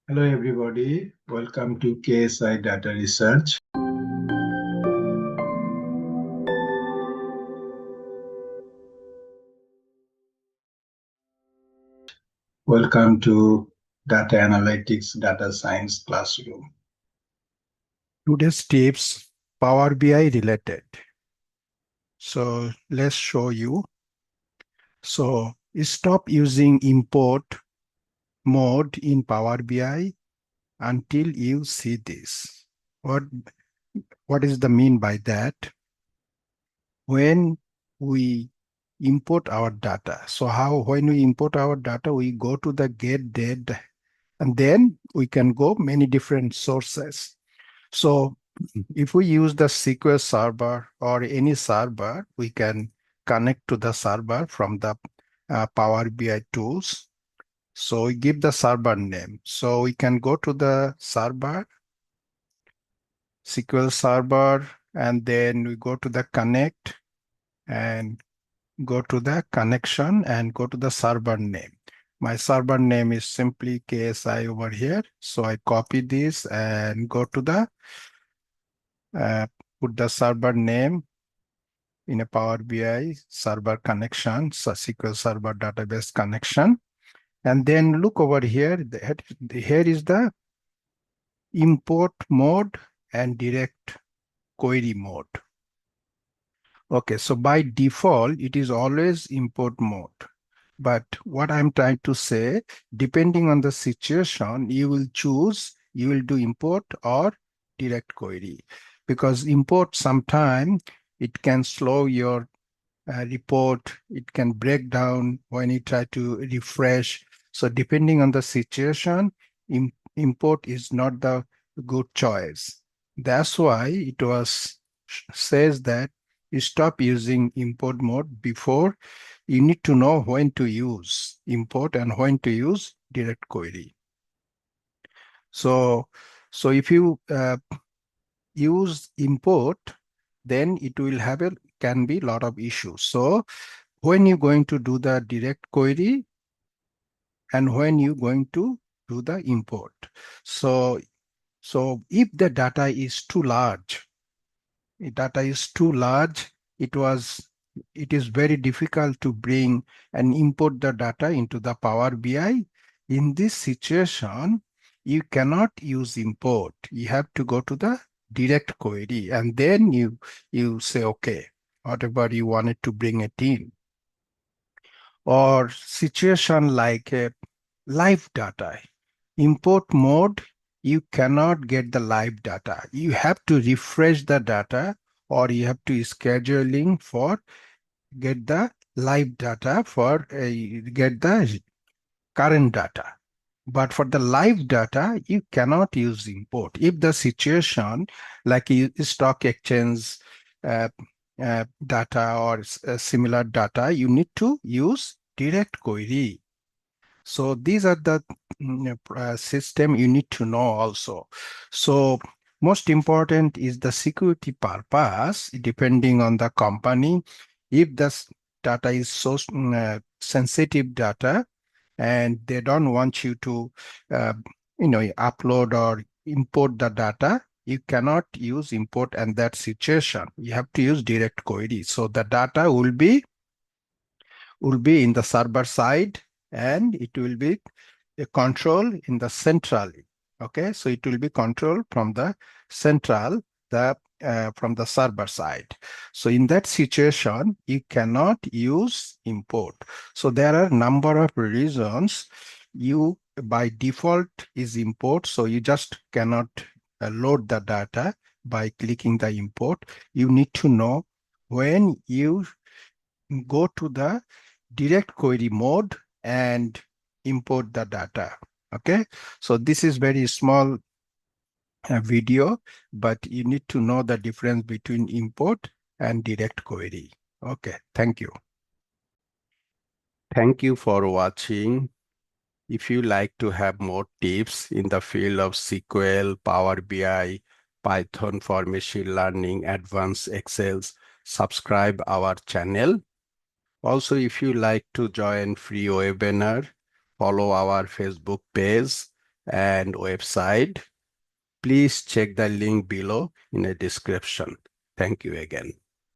Hello everybody, welcome to KSI Data Research. Welcome to Data Analytics Data Science Classroom. Today's tips Power BI related. So let's show you. So stop using import mode in Power BI until you see this. What is the mean by that? When we import our data. So when we import our data, we go to the get data and then we can go many different sources. So if we use the SQL server or any server, we can connect to the server from the Power BI tools. So we give the server name. So we can go to the server, SQL server, and then we go to the connect and go to the connection and go to the server name. My server name is simply KSI over here. So I copy this and go to the put the server name in a Power BI server connection, so SQL Server database connection. And then look over here. Here is the import mode and direct query mode. Okay, so by default, it is always import mode. But what I'm trying to say, depending on the situation, you will choose, you will do import or direct query. Because import sometime it can slow your report, it can break down when you try to refresh. So depending on the situation, import is not the good choice. That's why it was says that you stop using import mode before you need to know when to use import and when to use direct query. So, so if you use import, then it will have can be a lot of issues. So when you're going to do the direct query and when you're going to do the import. So, so if the data is too large, it it is very difficult to bring and import the data into the Power BI. In this situation, you cannot use import. You have to go to the direct query and then you say, okay, whatever you wanted to bring it in. Or situation like live data. Import mode, you cannot get the live data. You have to refresh the data or you have to scheduling for get the live data for get the current data. But for the live data, you cannot use import. If the situation like stock exchange uh, data or similar data, you need to use direct query. So these are the system you need to know also. So most important is the security purpose, depending on the company. If the data is so sensitive data and they don't want you to, uh, upload or import the data, you cannot use import and that situation. You have to use direct query. So the data will be in the server side and it will be a control in the centrally. Okay, so it will be controlled from the central, from the server side. So in that situation, you cannot use import. So there are a number of reasons. You by default is import, so you just cannot load the data by clicking the import. You need to know when you go to the direct query mode and import the data. Okay, so this is very small video, but you need to know the difference between import and direct query. Okay, thank you. Thank you for watching. If you like to have more tips in the field of SQL, Power BI, Python for machine learning, advanced Excels, subscribe our channel. Also, if you like to join free webinar, follow our Facebook page and website. Please check the link below in the description. Thank you again.